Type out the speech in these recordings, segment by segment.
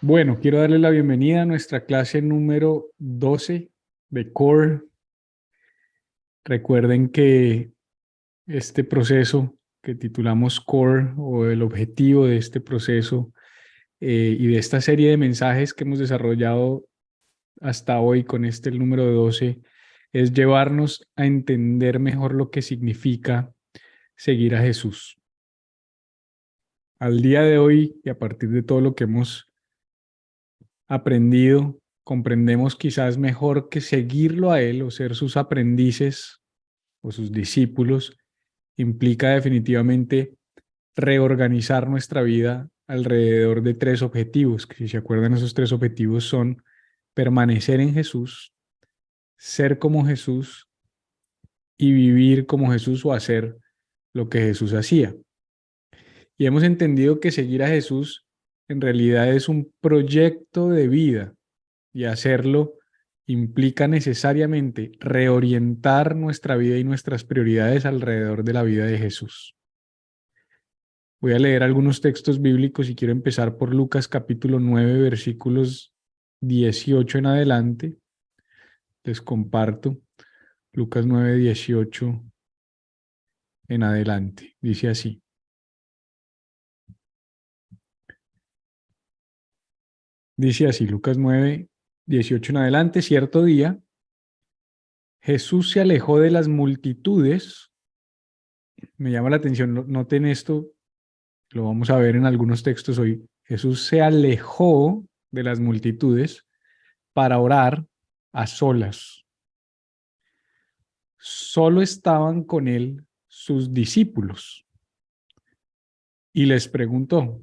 Bueno, quiero darle la bienvenida a nuestra clase número 12 de CORE. Recuerden que este proceso que titulamos CORE, o el objetivo de este proceso y de esta serie de mensajes que hemos desarrollado hasta hoy con el número 12, es llevarnos a entender mejor lo que significa seguir a Jesús. Al día de hoy, y a partir de todo lo que hemos aprendido, comprendemos quizás mejor que seguirlo a Él o ser sus aprendices o sus discípulos implica definitivamente reorganizar nuestra vida alrededor de tres objetivos, que si se acuerdan, esos tres objetivos son permanecer en Jesús, ser como Jesús y vivir como Jesús o hacer lo que Jesús hacía. Y hemos entendido que seguir a Jesús en realidad es un proyecto de vida, y hacerlo implica necesariamente reorientar nuestra vida y nuestras prioridades alrededor de la vida de Jesús. Voy a leer algunos textos bíblicos y quiero empezar por Lucas capítulo 9, versículos 18 en adelante. Les comparto Lucas 9, 18 en adelante. Dice así. Dice así, Lucas 9, 18 en adelante. Cierto día, Jesús se alejó de las multitudes. Me llama la atención, noten esto, lo vamos a ver en algunos textos hoy. Jesús se alejó de las multitudes para orar a solas. Solo estaban con él sus discípulos y les preguntó: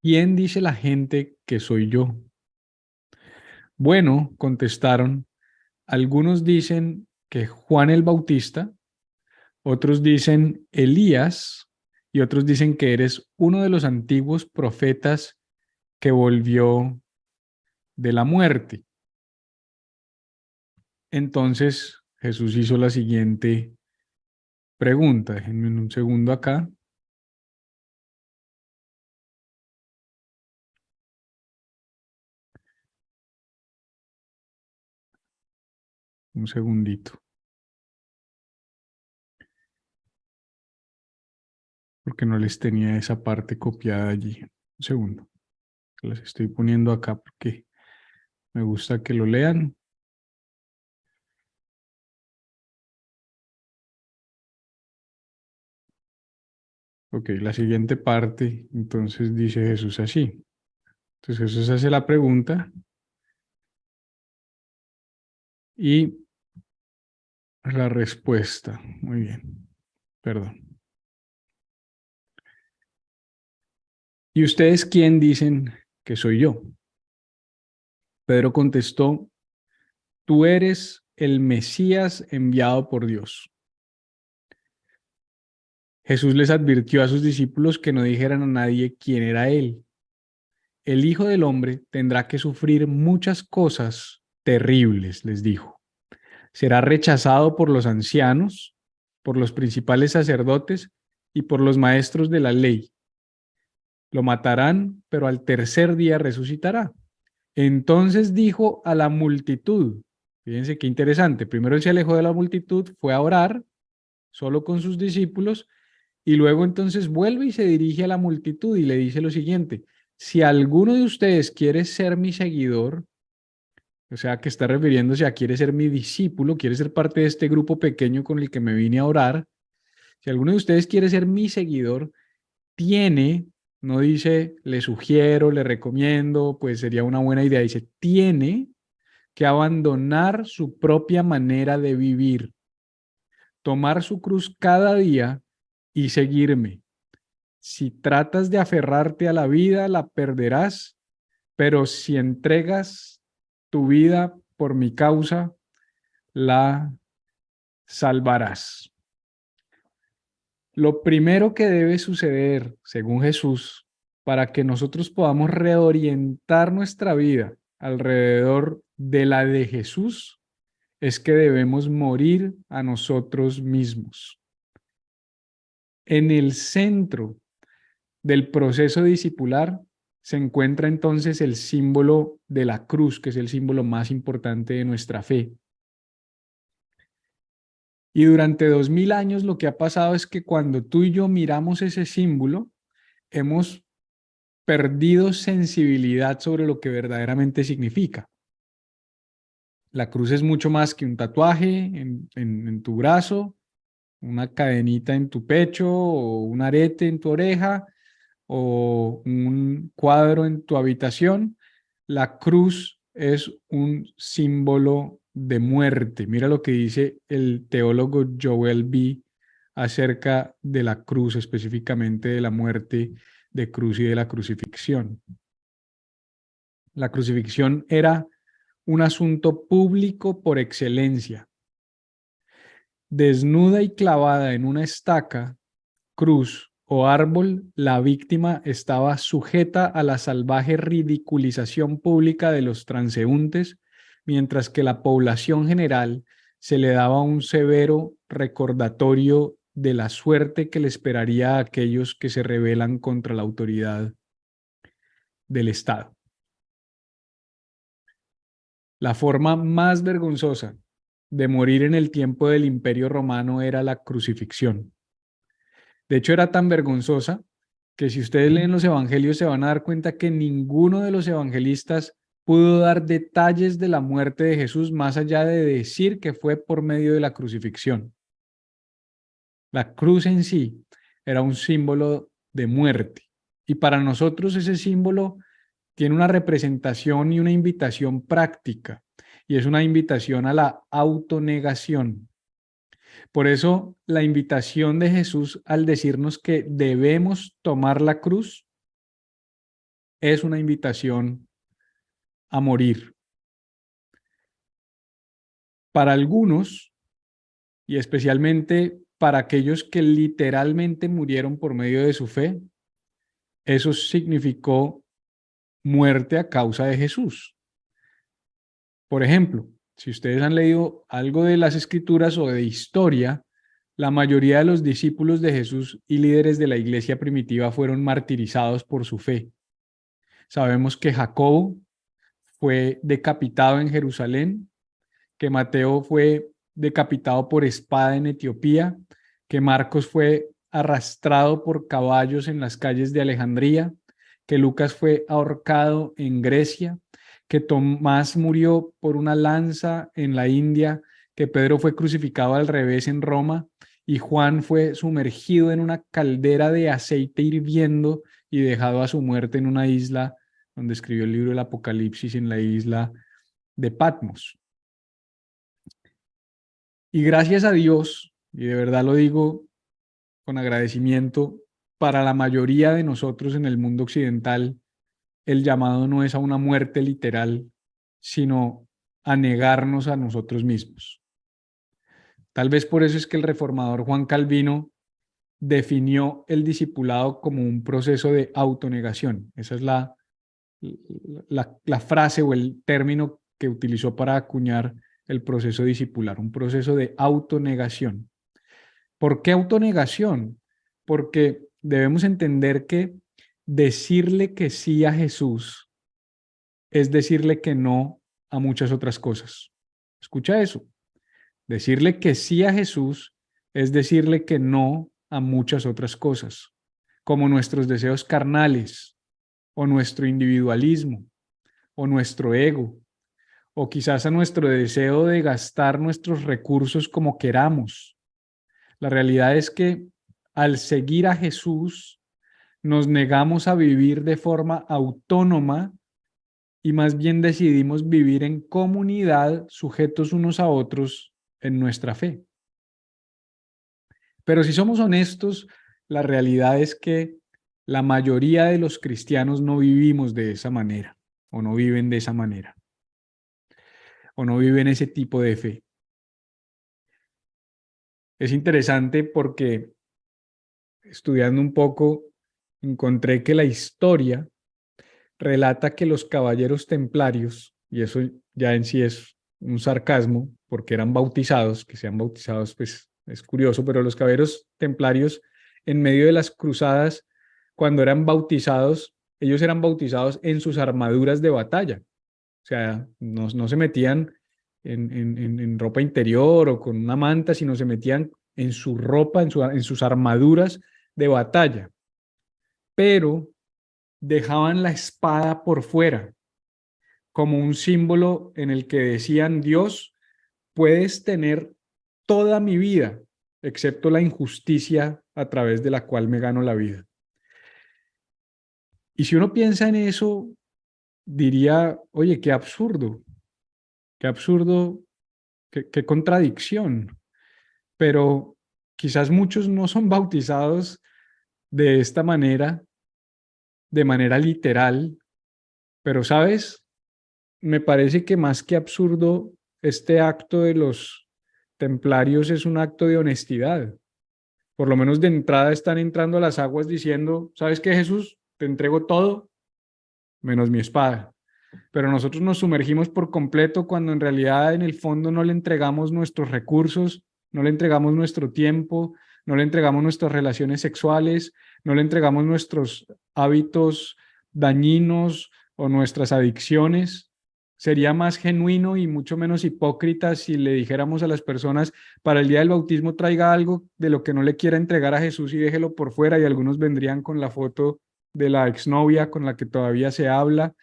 ¿quién dice la gente que soy yo? Bueno, contestaron, algunos dicen que Juan el Bautista, otros dicen Elías y otros dicen que eres uno de los antiguos profetas que volvió de la muerte. Entonces Jesús hizo la siguiente pregunta. Déjenme un segundo acá. Un segundito. Porque no les tenía esa parte copiada allí. Un segundo. Las estoy poniendo acá porque me gusta que lo lean. Ok, la siguiente parte, entonces dice Jesús así. Entonces Jesús hace la pregunta y la respuesta. Muy bien, perdón. ¿Y ustedes quién dicen que soy yo? Pedro contestó: tú eres el Mesías enviado por Dios. Jesús les advirtió a sus discípulos que no dijeran a nadie quién era él. El Hijo del Hombre tendrá que sufrir muchas cosas terribles, les dijo. Será rechazado por los ancianos, por los principales sacerdotes y por los maestros de la ley. Lo matarán, pero al tercer día resucitará. Entonces dijo a la multitud, fíjense qué interesante, primero él se alejó de la multitud, fue a orar solo con sus discípulos, y luego entonces vuelve y se dirige a la multitud y le dice lo siguiente: si alguno de ustedes quiere ser mi seguidor, o sea, que está refiriéndose a quiere ser mi discípulo, quiere ser parte de este grupo pequeño con el que me vine a orar, si alguno de ustedes quiere ser mi seguidor, tiene, no dice le sugiero, le recomiendo, pues sería una buena idea, dice tiene que abandonar su propia manera de vivir, tomar su cruz cada día y seguirme. Si tratas de aferrarte a la vida, la perderás, pero si entregas tu vida por mi causa, la salvarás. Lo primero que debe suceder, según Jesús, para que nosotros podamos reorientar nuestra vida alrededor de la de Jesús, es que debemos morir a nosotros mismos. En el centro del proceso discipular se encuentra entonces el símbolo de la cruz, que es el símbolo más importante de nuestra fe. Y durante 2000 años lo que ha pasado es que cuando tú y yo miramos ese símbolo, hemos perdido sensibilidad sobre lo que verdaderamente significa. La cruz es mucho más que un tatuaje en tu brazo, una cadenita en tu pecho o un arete en tu oreja o un cuadro en tu habitación. La cruz es un símbolo de muerte. Mira lo que dice el teólogo Joel B. acerca de la cruz, específicamente de la muerte de cruz y de la crucifixión. La crucifixión era un asunto público por excelencia. Desnuda y clavada en una estaca, cruz o árbol, la víctima estaba sujeta a la salvaje ridiculización pública de los transeúntes, mientras que la población general se le daba un severo recordatorio de la suerte que le esperaría a aquellos que se rebelan contra la autoridad del Estado. La forma más vergonzosa de morir en el tiempo del Imperio Romano era la crucifixión. De hecho, era tan vergonzosa que si ustedes leen los evangelios se van a dar cuenta que ninguno de los evangelistas pudo dar detalles de la muerte de Jesús más allá de decir que fue por medio de la crucifixión. La cruz en sí era un símbolo de muerte y para nosotros ese símbolo tiene una representación y una invitación práctica y es una invitación a la autonegación. Por eso la invitación de Jesús al decirnos que debemos tomar la cruz es una invitación a morir. Para algunos, y especialmente para aquellos que literalmente murieron por medio de su fe, eso significó muerte a causa de Jesús. Por ejemplo, si ustedes han leído algo de las escrituras o de historia, la mayoría de los discípulos de Jesús y líderes de la iglesia primitiva fueron martirizados por su fe. Sabemos que Jacobo fue decapitado en Jerusalén, que Mateo fue decapitado por espada en Etiopía, que Marcos fue arrastrado por caballos en las calles de Alejandría, que Lucas fue ahorcado en Grecia, que Tomás murió por una lanza en la India, que Pedro fue crucificado al revés en Roma y Juan fue sumergido en una caldera de aceite hirviendo y dejado a su muerte en una isla donde escribió el libro del Apocalipsis, en la isla de Patmos. Y gracias a Dios, y de verdad lo digo con agradecimiento, para la mayoría de nosotros en el mundo occidental, el llamado no es a una muerte literal, sino a negarnos a nosotros mismos. Tal vez por eso es que el reformador Juan Calvino definió el discipulado como un proceso de autonegación. Esa es la frase o el término que utilizó para acuñar el proceso discipular, un proceso de autonegación. ¿Por qué autonegación? Porque debemos entender que decirle que sí a Jesús es decirle que no a muchas otras cosas. Escucha eso. Decirle que sí a Jesús es decirle que no a muchas otras cosas, como nuestros deseos carnales, o nuestro individualismo, o nuestro ego, o quizás a nuestro deseo de gastar nuestros recursos como queramos. La realidad es que al seguir a Jesús, nos negamos a vivir de forma autónoma y más bien decidimos vivir en comunidad, sujetos unos a otros en nuestra fe. Pero si somos honestos, la realidad es que la mayoría de los cristianos no vivimos de esa manera, o no viven de esa manera, o no viven ese tipo de fe. Es interesante porque estudiando un poco, encontré que la historia relata que los caballeros templarios, y eso ya en sí es un sarcasmo, porque eran bautizados, que sean bautizados, pues es curioso, pero los caballeros templarios en medio de las cruzadas, cuando eran bautizados, ellos eran bautizados en sus armaduras de batalla. O sea, no se metían en ropa interior o con una manta, sino se metían en su ropa, en sus armaduras de batalla. Pero dejaban la espada por fuera, como un símbolo en el que decían: Dios, puedes tener toda mi vida, excepto la injusticia a través de la cual me gano la vida. Y si uno piensa en eso, diría: oye, qué absurdo, qué contradicción. Pero quizás muchos no son bautizados de esta manera, de manera literal, pero sabes, me parece que más que absurdo, este acto de los templarios es un acto de honestidad. Por lo menos de entrada están entrando a las aguas diciendo: ¿sabes qué, Jesús? Te entrego todo, menos mi espada. Pero nosotros nos sumergimos por completo cuando en realidad en el fondo no le entregamos nuestros recursos, no le entregamos nuestro tiempo, no le entregamos nuestras relaciones sexuales, no le entregamos nuestros hábitos dañinos o nuestras adicciones. Sería más genuino y mucho menos hipócrita si le dijéramos a las personas: para el día del bautismo traiga algo de lo que no le quiera entregar a Jesús y déjelo por fuera, y algunos vendrían con la foto de la exnovia con la que todavía se habla,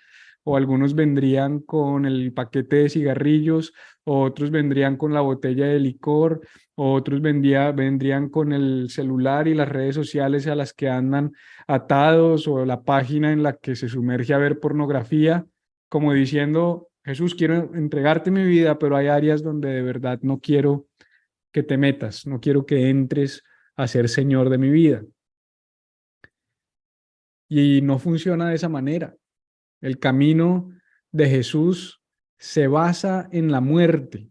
o algunos vendrían con el paquete de cigarrillos, o otros vendrían con la botella de licor, o otros vendrían con el celular y las redes sociales a las que andan atados, o la página en la que se sumerge a ver pornografía, como diciendo: Jesús, quiero entregarte mi vida, pero hay áreas donde de verdad no quiero que te metas, no quiero que entres a ser Señor de mi vida. Y no funciona de esa manera. El camino de Jesús se basa en la muerte,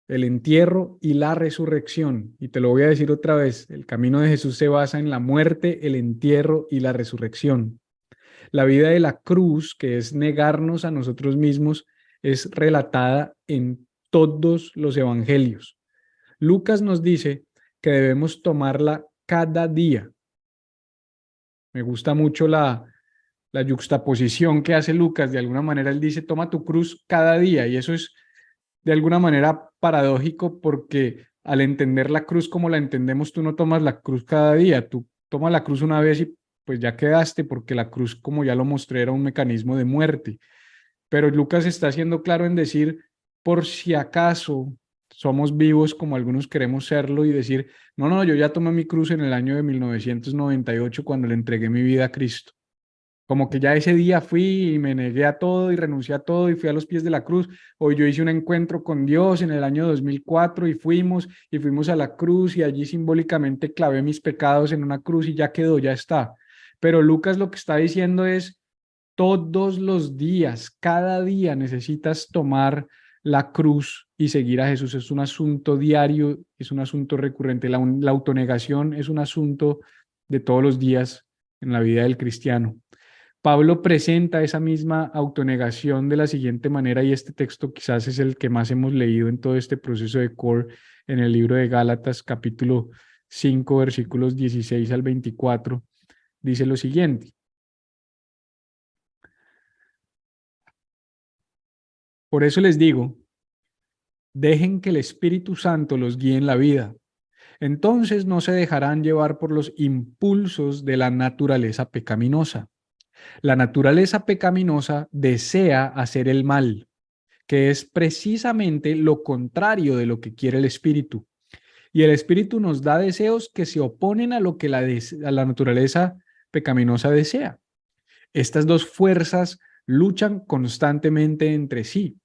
el entierro y la resurrección. Y te lo voy a decir otra vez: el camino de Jesús se basa en la muerte, el entierro y la resurrección. La vida de la cruz, que es negarnos a nosotros mismos, es relatada en todos los evangelios. Lucas nos dice que debemos tomarla cada día. Me gusta mucho la yuxtaposición que hace Lucas. De alguna manera él dice: toma tu cruz cada día, y eso es de alguna manera paradójico, porque al entender la cruz como la entendemos, tú no tomas la cruz cada día, tú tomas la cruz una vez y pues ya quedaste, porque la cruz, como ya lo mostré, era un mecanismo de muerte. Pero Lucas está siendo claro en decir: por si acaso somos vivos como algunos queremos serlo, y decir: no, yo ya tomé mi cruz en el año de 1998 cuando le entregué mi vida a Cristo. Como que ya ese día fui y me negué a todo y renuncié a todo y fui a los pies de la cruz. O yo hice un encuentro con Dios en el año 2004 y fuimos a la cruz, y allí simbólicamente clavé mis pecados en una cruz y ya quedó, ya está. Pero Lucas lo que está diciendo es: todos los días, cada día necesitas tomar la cruz y seguir a Jesús. Es un asunto diario, es un asunto recurrente. La autonegación es un asunto de todos los días en la vida del cristiano. Pablo presenta esa misma autonegación de la siguiente manera, y este texto quizás es el que más hemos leído en todo este proceso de Core, en el libro de Gálatas, capítulo 5, versículos 16 al 24. Dice lo siguiente: por eso les digo, dejen que el Espíritu Santo los guíe en la vida. Entonces no se dejarán llevar por los impulsos de la naturaleza pecaminosa. La naturaleza pecaminosa desea hacer el mal, que es precisamente lo contrario de lo que quiere el Espíritu. Y el Espíritu nos da deseos que se oponen a lo que a la naturaleza pecaminosa desea. Estas dos fuerzas luchan constantemente entre sí.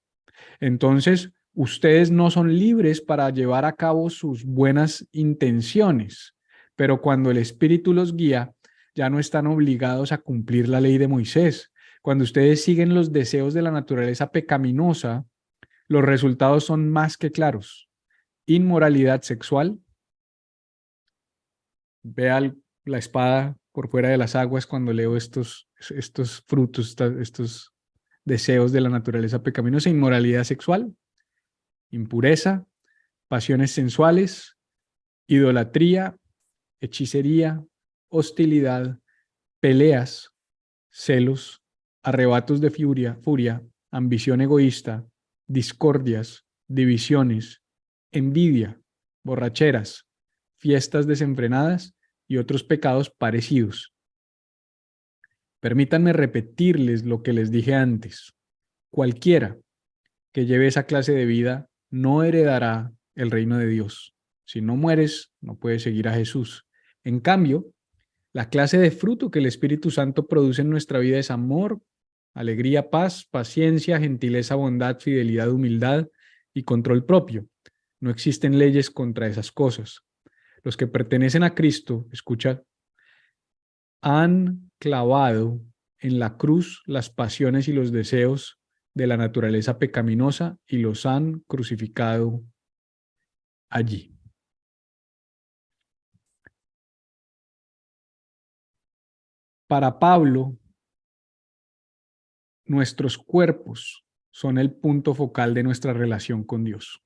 Entonces, ustedes no son libres para llevar a cabo sus buenas intenciones, pero cuando el Espíritu los guía, ya no están obligados a cumplir la ley de Moisés. Cuando ustedes siguen los deseos de la naturaleza pecaminosa, los resultados son más que claros: inmoralidad sexual. Vea la espada por fuera de las aguas cuando leo estos frutos, estos deseos de la naturaleza pecaminosa: inmoralidad sexual, impureza, pasiones sensuales, idolatría, hechicería, hostilidad, peleas, celos, arrebatos de furia, ambición egoísta, discordias, divisiones, envidia, borracheras, fiestas desenfrenadas y otros pecados parecidos. Permítanme repetirles lo que les dije antes. Cualquiera que lleve esa clase de vida no heredará el reino de Dios. Si no mueres, no puedes seguir a Jesús. En cambio, la clase de fruto que el Espíritu Santo produce en nuestra vida es amor, alegría, paz, paciencia, gentileza, bondad, fidelidad, humildad y control propio. No existen leyes contra esas cosas. Los que pertenecen a Cristo, escucha, han clavado en la cruz las pasiones y los deseos de la naturaleza pecaminosa y los han crucificado allí. Para Pablo, nuestros cuerpos son el punto focal de nuestra relación con Dios.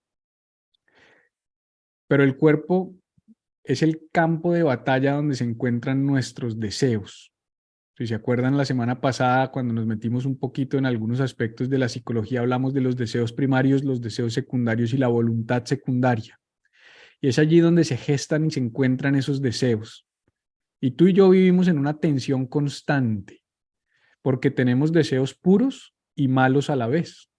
Pero el cuerpo es el campo de batalla donde se encuentran nuestros deseos. Si se acuerdan, la semana pasada, cuando nos metimos un poquito en algunos aspectos de la psicología, hablamos de los deseos primarios, los deseos secundarios y la voluntad secundaria. Y es allí donde se gestan y se encuentran esos deseos. Y tú y yo vivimos en una tensión constante, porque tenemos deseos puros y malos a la vez.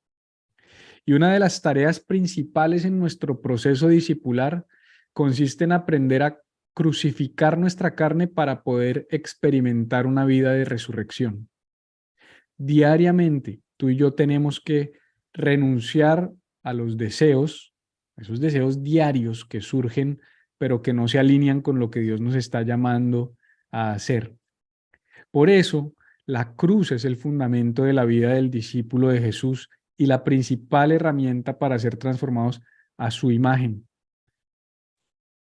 Y una de las tareas principales en nuestro proceso discipular consiste en aprender a crucificar nuestra carne para poder experimentar una vida de resurrección. Diariamente, tú y yo tenemos que renunciar a los deseos, esos deseos diarios que surgen, pero que no se alinean con lo que Dios nos está llamando a hacer. Por eso, la cruz es el fundamento de la vida del discípulo de Jesús y la principal herramienta para ser transformados a su imagen.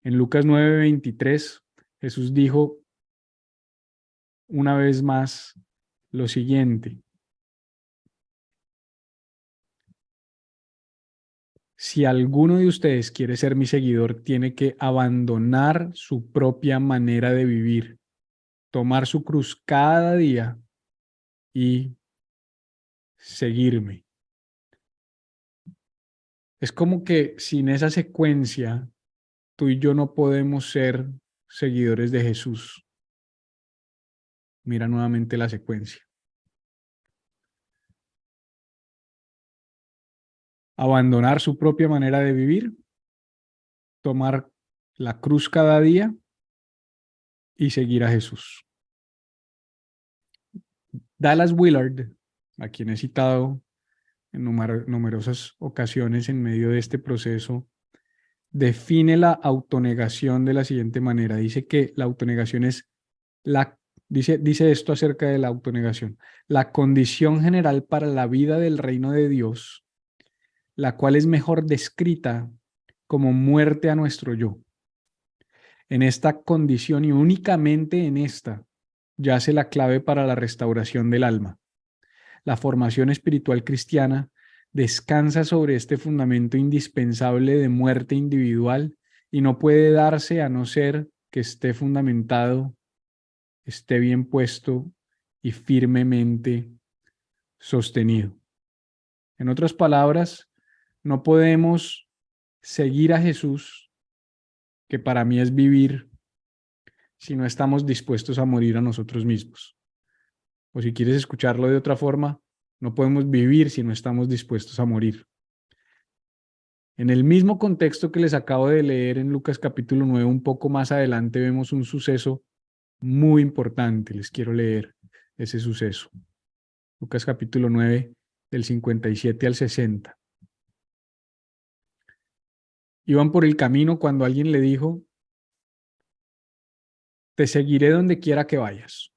En Lucas 9:23, Jesús dijo una vez más lo siguiente: si alguno de ustedes quiere ser mi seguidor, tiene que abandonar su propia manera de vivir, tomar su cruz cada día y seguirme. Es como que sin esa secuencia, tú y yo no podemos ser seguidores de Jesús. Mira nuevamente la secuencia. Abandonar su propia manera de vivir, tomar la cruz cada día y seguir a Jesús. Dallas Willard, a quien he citado en numerosas ocasiones en medio de este proceso, define la autonegación de la siguiente manera. Dice que la autonegación es dice esto acerca de la autonegación: la condición general para la vida del reino de Dios, la cual es mejor descrita como muerte a nuestro yo. En esta condición y únicamente en esta yace la clave para la restauración del alma. La formación espiritual cristiana descansa sobre este fundamento indispensable de muerte individual y no puede darse a no ser que esté fundamentado, esté bien puesto y firmemente sostenido. En otras palabras, no podemos seguir a Jesús, que para mí es vivir, si no estamos dispuestos a morir a nosotros mismos. O si quieres escucharlo de otra forma, no podemos vivir si no estamos dispuestos a morir. En el mismo contexto que les acabo de leer en Lucas capítulo 9, un poco más adelante vemos un suceso muy importante. Les quiero leer ese suceso. Lucas capítulo 9, del 57 al 60. Iban por el camino cuando alguien le dijo: te seguiré donde quiera que vayas.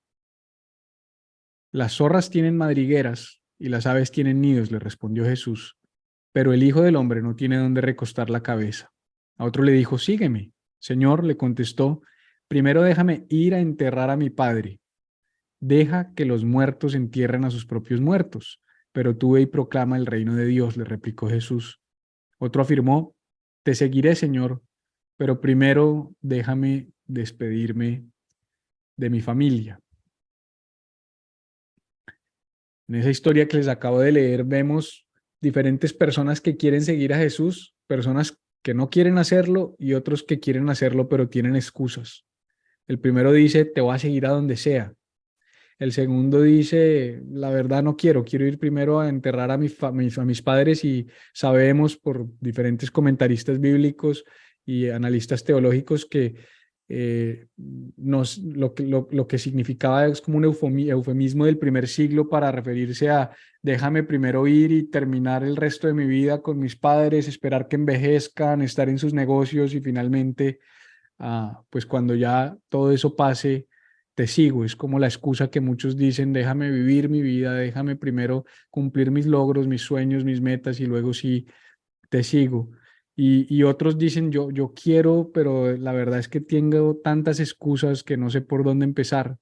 Las zorras tienen madrigueras y las aves tienen nidos, le respondió Jesús, pero el Hijo del Hombre no tiene donde recostar la cabeza. A otro le dijo: sígueme. Señor, le contestó, primero déjame ir a enterrar a mi padre. Deja que los muertos entierren a sus propios muertos, pero tú ve y proclama el reino de Dios, le replicó Jesús. Otro afirmó: te seguiré, Señor, pero primero déjame despedirme de mi familia. En esa historia que les acabo de leer vemos diferentes personas que quieren seguir a Jesús, personas que no quieren hacerlo y otros que quieren hacerlo pero tienen excusas. El primero dice, te voy a seguir a donde sea. El segundo dice, la verdad no quiero, quiero ir primero a enterrar a mis padres, y sabemos por diferentes comentaristas bíblicos y analistas teológicos que lo que significaba es como un eufemismo del primer siglo para referirse a déjame primero ir y terminar el resto de mi vida con mis padres, esperar que envejezcan, estar en sus negocios y finalmente, pues cuando ya todo eso pase, te sigo. Es como la excusa que muchos dicen, déjame vivir mi vida, déjame primero cumplir mis logros, mis sueños, mis metas y luego sí te sigo. Y otros dicen, yo quiero, pero la verdad es que tengo tantas excusas que no sé por dónde empezar.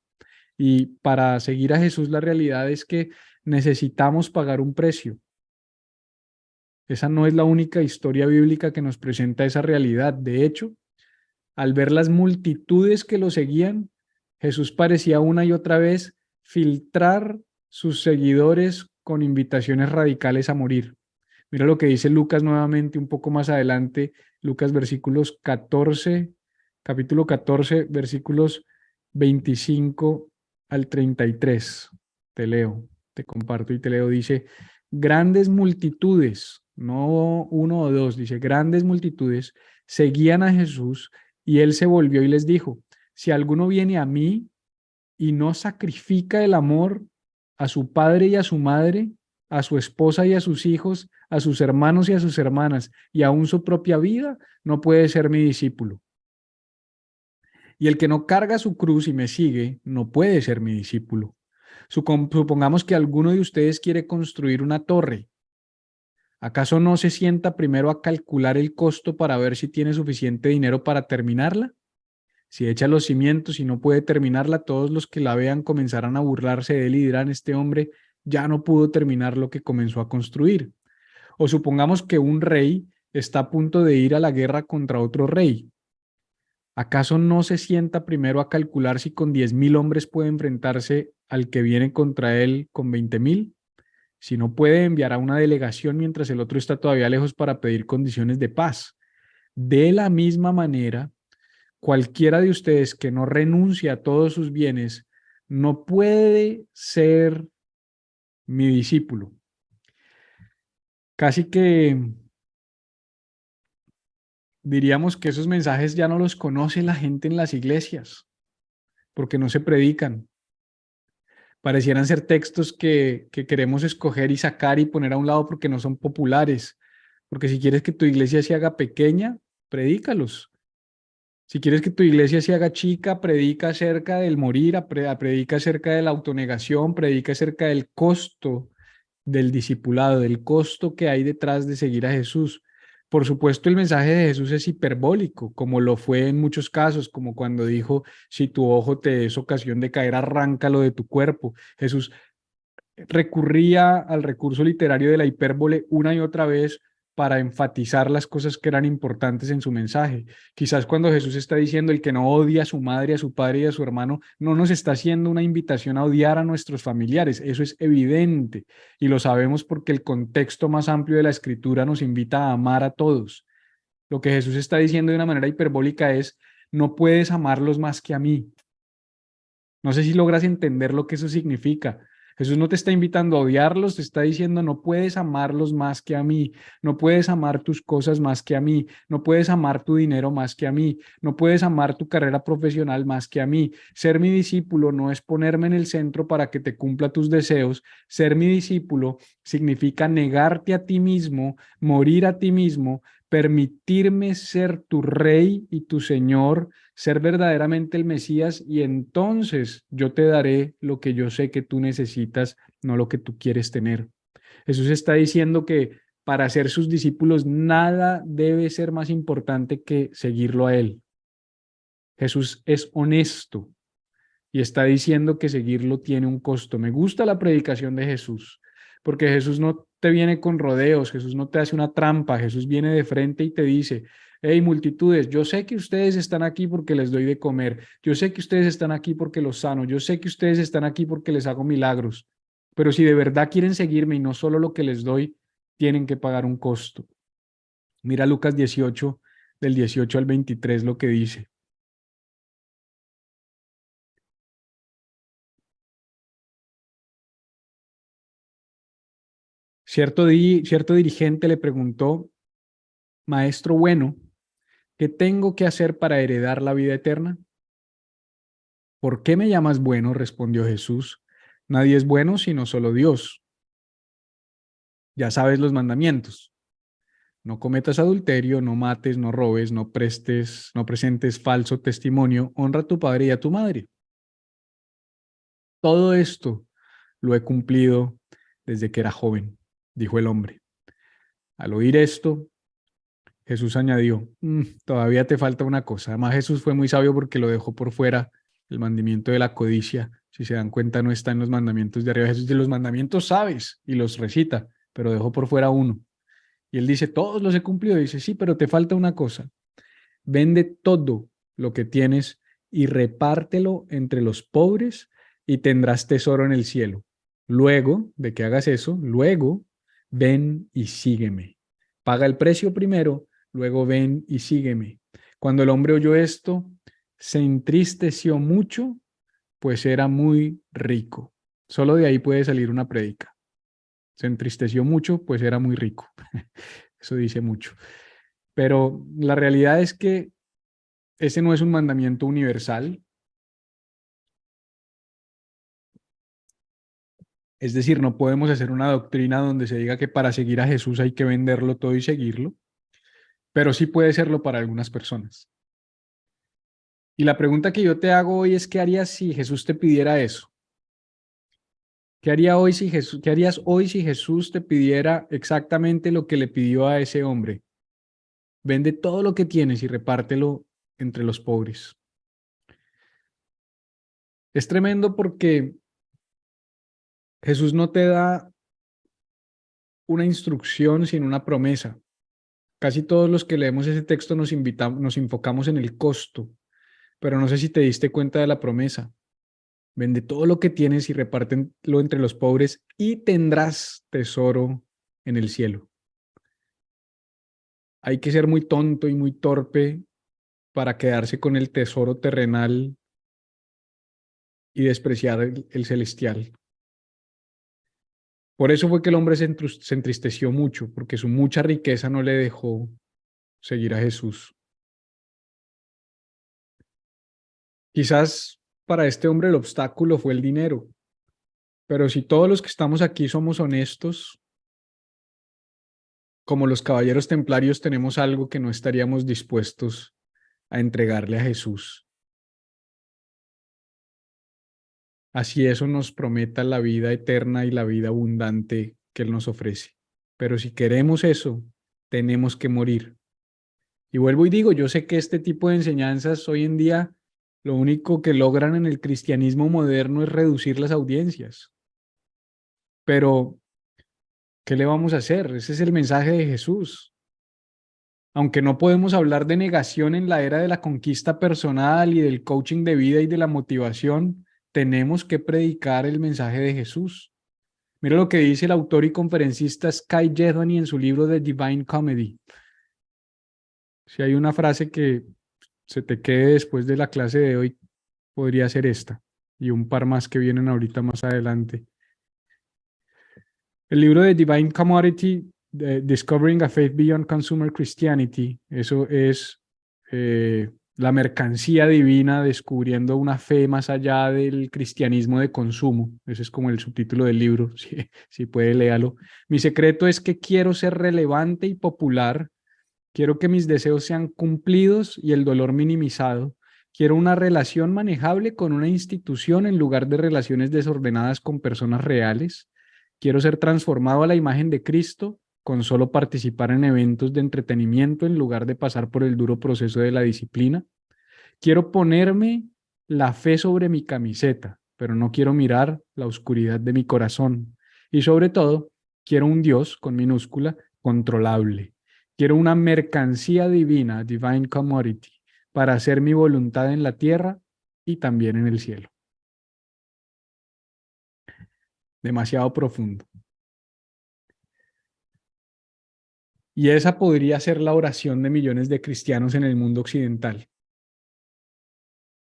Y para seguir a Jesús, la realidad es que necesitamos pagar un precio. Esa no es la única historia bíblica que nos presenta esa realidad. De hecho, al ver las multitudes que lo seguían, Jesús parecía una y otra vez filtrar sus seguidores con invitaciones radicales a morir. Mira lo que dice Lucas nuevamente un poco más adelante, Lucas versículos 14, capítulo 14, versículos 25 al 33. Te leo, te comparto y te leo. Dice, grandes multitudes, no uno o dos, dice, grandes multitudes seguían a Jesús y él se volvió y les dijo, si alguno viene a mí y no sacrifica el amor a su padre y a su madre, a su esposa y a sus hijos, a sus hermanos y a sus hermanas, y aún su propia vida, no puede ser mi discípulo. Y el que no carga su cruz y me sigue, no puede ser mi discípulo. Supongamos que alguno de ustedes quiere construir una torre. ¿Acaso no se sienta primero a calcular el costo para ver si tiene suficiente dinero para terminarla? Si echa los cimientos y no puede terminarla, todos los que la vean comenzarán a burlarse de él y dirán, este hombre ya no pudo terminar lo que comenzó a construir. O supongamos que un rey está a punto de ir a la guerra contra otro rey. ¿Acaso no se sienta primero a calcular si con 10,000 hombres puede enfrentarse al que viene contra él con 20,000? Si no puede, enviará una delegación mientras el otro está todavía lejos para pedir condiciones de paz. De la misma manera, cualquiera de ustedes que no renuncie a todos sus bienes no puede ser mi discípulo. Casi que diríamos que esos mensajes ya no los conoce la gente en las iglesias, porque no se predican. Parecieran ser textos que queremos escoger y sacar y poner a un lado porque no son populares. Porque si quieres que tu iglesia se haga pequeña, predícalos. Si quieres que tu iglesia se haga chica, predica acerca del morir, predica acerca de la autonegación, predica acerca del costo del discipulado, del costo que hay detrás de seguir a Jesús. Por supuesto, el mensaje de Jesús es hiperbólico, como lo fue en muchos casos, como cuando dijo, si tu ojo te es ocasión de caer, arráncalo de tu cuerpo. Jesús recurría al recurso literario de la hipérbole una y otra vez para enfatizar las cosas que eran importantes en su mensaje. Quizás cuando Jesús está diciendo el que no odia a su madre, a su padre y a su hermano, no nos está haciendo una invitación a odiar a nuestros familiares. Eso es evidente y lo sabemos porque el contexto más amplio de la escritura nos invita a amar a todos. Lo que Jesús está diciendo de una manera hiperbólica es, no puedes amarlos más que a mí. No sé si logras entender lo que eso significa. Jesús no te está invitando a odiarlos, te está diciendo no puedes amarlos más que a mí, no puedes amar tus cosas más que a mí, no puedes amar tu dinero más que a mí, no puedes amar tu carrera profesional más que a mí. Ser mi discípulo no es ponerme en el centro para que te cumpla tus deseos. Ser mi discípulo significa negarte a ti mismo, morir a ti mismo, permitirme ser tu rey y tu señor, ser verdaderamente el Mesías, y entonces yo te daré lo que yo sé que tú necesitas, no lo que tú quieres tener. Jesús está diciendo que para ser sus discípulos nada debe ser más importante que seguirlo a Él. Jesús es honesto y está diciendo que seguirlo tiene un costo. Me gusta la predicación de Jesús, porque Jesús no te viene con rodeos, Jesús no te hace una trampa, Jesús viene de frente y te dice, hey, multitudes, yo sé que ustedes están aquí porque les doy de comer, yo sé que ustedes están aquí porque los sano, yo sé que ustedes están aquí porque les hago milagros, pero si de verdad quieren seguirme y no solo lo que les doy, tienen que pagar un costo. Mira Lucas 18, del 18 al 23, lo que dice. Cierto dirigente le preguntó, Maestro bueno, ¿qué tengo que hacer para heredar la vida eterna? ¿Por qué me llamas bueno? Respondió Jesús. Nadie es bueno sino solo Dios. Ya sabes los mandamientos. No cometas adulterio, no mates, no robes, no presentes falso testimonio, honra a tu padre y a tu madre. Todo esto lo he cumplido desde que era joven, dijo el hombre. Al oír esto, Jesús añadió, todavía te falta una cosa. Además, Jesús fue muy sabio porque lo dejó por fuera, el mandamiento de la codicia. Si se dan cuenta, no está en los mandamientos de arriba. Jesús de los mandamientos sabes y los recita, pero dejó por fuera uno. Y él dice, todos los he cumplido. Y dice, sí, pero te falta una cosa. Vende todo lo que tienes y repártelo entre los pobres y tendrás tesoro en el cielo. Luego de que hagas eso, luego ven y sígueme. Paga el precio primero, luego ven y sígueme. Cuando el hombre oyó esto, se entristeció mucho, pues era muy rico. Solo de ahí puede salir una prédica. Se entristeció mucho, pues era muy rico. Eso dice mucho. Pero la realidad es que ese no es un mandamiento universal. Es decir, no podemos hacer una doctrina donde se diga que para seguir a Jesús hay que venderlo todo y seguirlo, pero sí puede serlo para algunas personas. Y la pregunta que yo te hago hoy es, ¿qué harías si Jesús te pidiera eso? ¿Qué harías hoy si Jesús te pidiera exactamente lo que le pidió a ese hombre? Vende todo lo que tienes y repártelo entre los pobres. Es tremendo porque Jesús no te da una instrucción, sino una promesa. Casi todos los que leemos ese texto nos enfocamos en el costo, pero no sé si te diste cuenta de la promesa. Vende todo lo que tienes y repártelo entre los pobres y tendrás tesoro en el cielo. Hay que ser muy tonto y muy torpe para quedarse con el tesoro terrenal y despreciar el celestial. Por eso fue que el hombre se entristeció mucho, porque su mucha riqueza no le dejó seguir a Jesús. Quizás para este hombre el obstáculo fue el dinero, pero si todos los que estamos aquí somos honestos, como los caballeros templarios tenemos algo que no estaríamos dispuestos a entregarle a Jesús. Así eso nos prometa la vida eterna y la vida abundante que Él nos ofrece. Pero si queremos eso, tenemos que morir. Y vuelvo y digo, yo sé que este tipo de enseñanzas hoy en día lo único que logran en el cristianismo moderno es reducir las audiencias. Pero, ¿qué le vamos a hacer? Ese es el mensaje de Jesús. Aunque no podemos hablar de negación en la era de la conquista personal y del coaching de vida y de la motivación, tenemos que predicar el mensaje de Jesús. Mira lo que dice el autor y conferencista Sky Jedwani en su libro The Divine Comedy. Si hay una frase que se te quede después de la clase de hoy, podría ser esta, y un par más que vienen ahorita más adelante. El libro de Divine Commodity, Discovering a Faith Beyond Consumer Christianity, eso es la mercancía divina descubriendo una fe más allá del cristianismo de consumo. Ese es como el subtítulo del libro, si puede léalo. Mi secreto es que quiero ser relevante y popular. Quiero que mis deseos sean cumplidos y el dolor minimizado. Quiero una relación manejable con una institución en lugar de relaciones desordenadas con personas reales. Quiero ser transformado a la imagen de Cristo con solo participar en eventos de entretenimiento en lugar de pasar por el duro proceso de la disciplina. Quiero ponerme la fe sobre mi camiseta, pero no quiero mirar la oscuridad de mi corazón. Y sobre todo, quiero un Dios con minúscula controlable. Quiero una mercancía divina, divine commodity, para hacer mi voluntad en la tierra y también en el cielo. Demasiado profundo. Y esa podría ser la oración de millones de cristianos en el mundo occidental.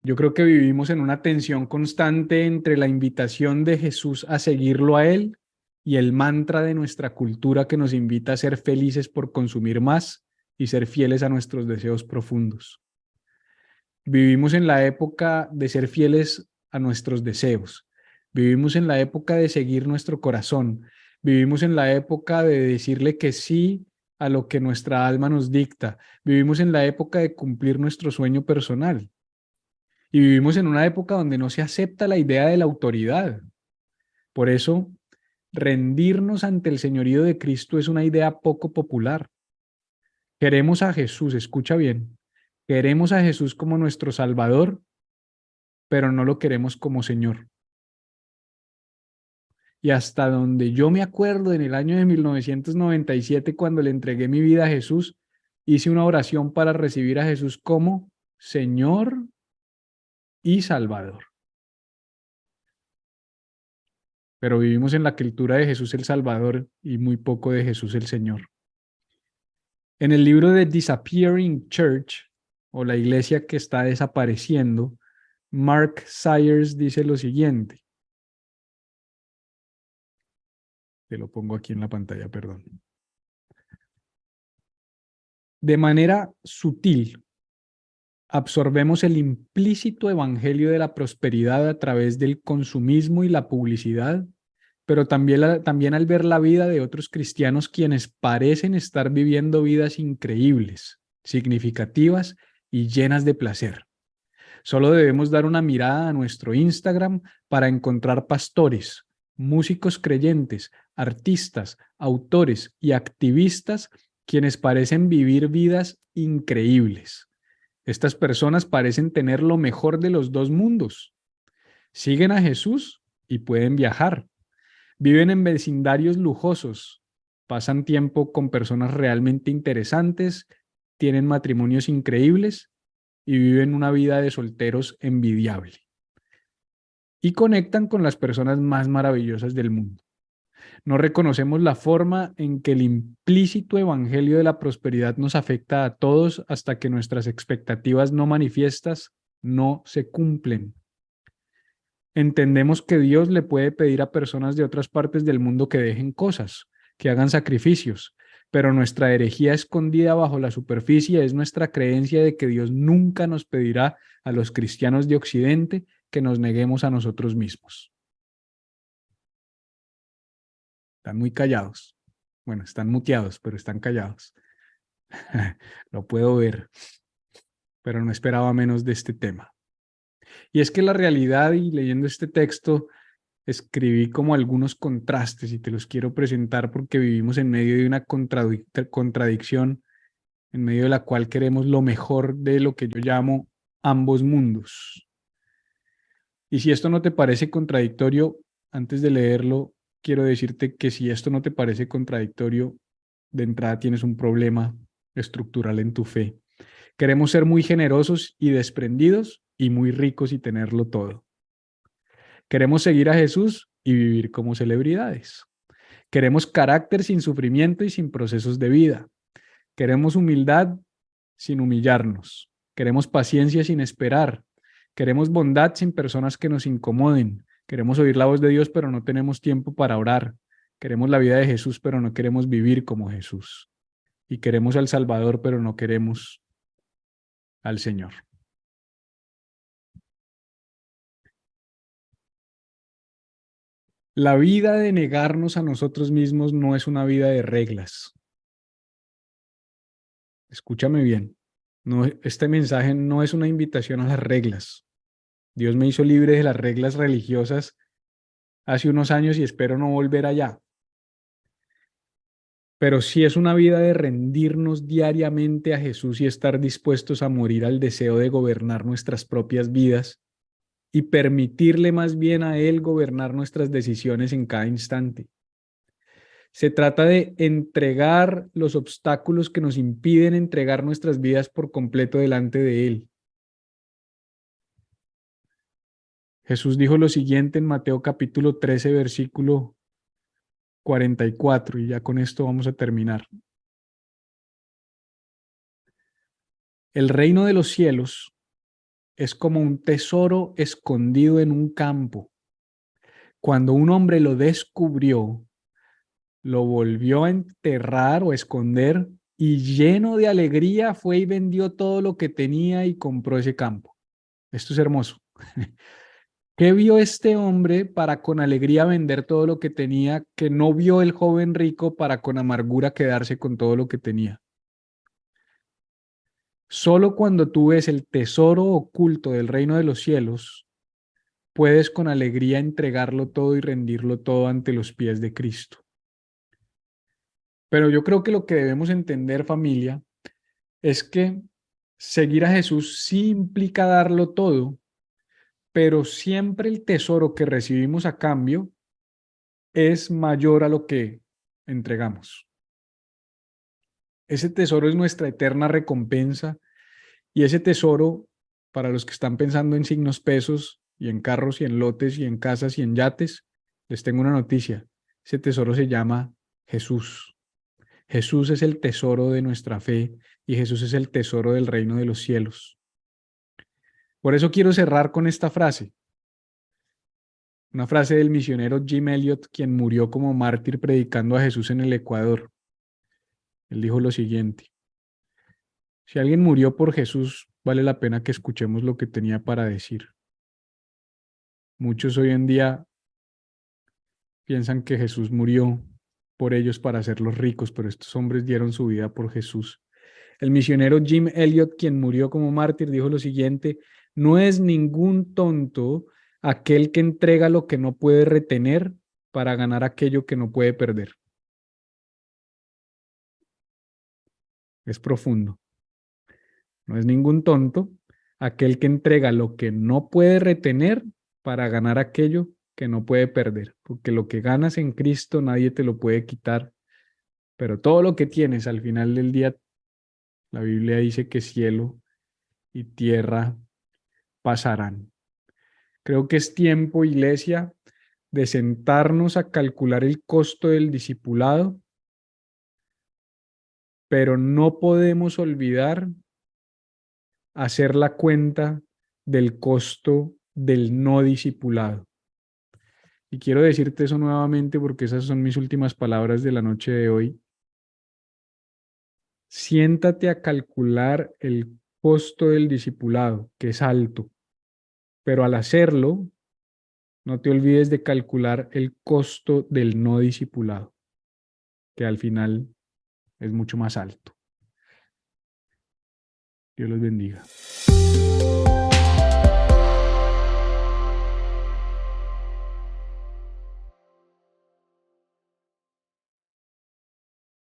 Yo creo que vivimos en una tensión constante entre la invitación de Jesús a seguirlo a Él y el mantra de nuestra cultura que nos invita a ser felices por consumir más y ser fieles a nuestros deseos profundos. Vivimos en la época de ser fieles a nuestros deseos. Vivimos en la época de seguir nuestro corazón. Vivimos en la época de decirle que sí a lo que nuestra alma nos dicta. Vivimos en la época de cumplir nuestro sueño personal. Y vivimos en una época donde no se acepta la idea de la autoridad. Por eso, rendirnos ante el señorío de Cristo es una idea poco popular. Queremos a Jesús, escucha bien, queremos a Jesús como nuestro Salvador, pero no lo queremos como Señor. Y hasta donde yo me acuerdo, en el año de 1997, cuando le entregué mi vida a Jesús, hice una oración para recibir a Jesús como Señor y Salvador. Pero vivimos en la cultura de Jesús el Salvador y muy poco de Jesús el Señor. En el libro de Disappearing Church, o la iglesia que está desapareciendo, Mark Sayers dice lo siguiente. Te lo pongo aquí en la pantalla, perdón. De manera sutil, absorbemos el implícito evangelio de la prosperidad a través del consumismo y la publicidad, pero también al ver la vida de otros cristianos quienes parecen estar viviendo vidas increíbles, significativas y llenas de placer. Solo debemos dar una mirada a nuestro Instagram para encontrar pastores, músicos creyentes, artistas, autores y activistas quienes parecen vivir vidas increíbles. Estas personas parecen tener lo mejor de los dos mundos. Siguen a Jesús y pueden viajar. Viven en vecindarios lujosos. Pasan tiempo con personas realmente interesantes. Tienen matrimonios increíbles y viven una vida de solteros envidiable. Y conectan con las personas más maravillosas del mundo. No reconocemos la forma en que el implícito evangelio de la prosperidad nos afecta a todos hasta que nuestras expectativas no manifiestas no se cumplen. Entendemos que Dios le puede pedir a personas de otras partes del mundo que dejen cosas, que hagan sacrificios, pero nuestra herejía escondida bajo la superficie es nuestra creencia de que Dios nunca nos pedirá a los cristianos de Occidente que nos neguemos a nosotros mismos. Están muy callados. Bueno, están muteados, pero están callados. Lo puedo ver, pero no esperaba menos de este tema. Y es que la realidad, y leyendo este texto, escribí como algunos contrastes y te los quiero presentar porque vivimos en medio de una contradicción en medio de la cual queremos lo mejor de lo que yo llamo ambos mundos. Y si esto no te parece contradictorio, antes de leerlo, quiero decirte que si esto no te parece contradictorio, de entrada tienes un problema estructural en tu fe. Queremos ser muy generosos y desprendidos y muy ricos y tenerlo todo. Queremos seguir a Jesús y vivir como celebridades. Queremos carácter sin sufrimiento y sin procesos de vida. Queremos humildad sin humillarnos. Queremos paciencia sin esperar. Queremos bondad sin personas que nos incomoden. Queremos oír la voz de Dios, pero no tenemos tiempo para orar. Queremos la vida de Jesús, pero no queremos vivir como Jesús. Y queremos al Salvador, pero no queremos al Señor. La vida de negarnos a nosotros mismos no es una vida de reglas. Escúchame bien. No, este mensaje no es una invitación a las reglas. Dios me hizo libre de las reglas religiosas hace unos años y espero no volver allá. Pero sí es una vida de rendirnos diariamente a Jesús y estar dispuestos a morir al deseo de gobernar nuestras propias vidas y permitirle más bien a Él gobernar nuestras decisiones en cada instante. Se trata de entregar los obstáculos que nos impiden entregar nuestras vidas por completo delante de Él. Jesús dijo lo siguiente en Mateo capítulo 13, versículo 44, y ya con esto vamos a terminar. El reino de los cielos es como un tesoro escondido en un campo. Cuando un hombre lo descubrió, lo volvió a enterrar o esconder y lleno de alegría fue y vendió todo lo que tenía y compró ese campo. Esto es hermoso. ¿Qué vio este hombre para con alegría vender todo lo que tenía que no vio el joven rico para con amargura quedarse con todo lo que tenía? Solo cuando tú ves el tesoro oculto del reino de los cielos, puedes con alegría entregarlo todo y rendirlo todo ante los pies de Cristo. Pero yo creo que lo que debemos entender, familia, es que seguir a Jesús sí implica darlo todo, pero siempre el tesoro que recibimos a cambio es mayor a lo que entregamos. Ese tesoro es nuestra eterna recompensa y ese tesoro, para los que están pensando en signos pesos y en carros y en lotes y en casas y en yates, les tengo una noticia. Ese tesoro se llama Jesús. Jesús es el tesoro de nuestra fe y Jesús es el tesoro del reino de los cielos. Por eso quiero cerrar con esta frase. Una frase del misionero Jim Elliot, quien murió como mártir predicando a Jesús en el Ecuador. Él dijo lo siguiente: si alguien murió por Jesús, vale la pena que escuchemos lo que tenía para decir. Muchos hoy en día piensan que Jesús murió por ellos para hacerlos ricos, pero estos hombres dieron su vida por Jesús. El misionero Jim Elliot, quien murió como mártir, dijo lo siguiente: no es ningún tonto aquel que entrega lo que no puede retener para ganar aquello que no puede perder. Es profundo. No es ningún tonto aquel que entrega lo que no puede retener para ganar aquello que no puede perder, porque lo que ganas en Cristo nadie te lo puede quitar, pero todo lo que tienes al final del día, la Biblia dice que cielo y tierra pasarán. Creo que es tiempo, iglesia, de sentarnos a calcular el costo del discipulado, pero no podemos olvidar hacer la cuenta del costo del no discipulado. Y quiero decirte eso nuevamente porque esas son mis últimas palabras de la noche de hoy. Siéntate a calcular el costo del discipulado, que es alto, pero al hacerlo, no te olvides de calcular el costo del no discipulado, que al final es mucho más alto. Dios los bendiga.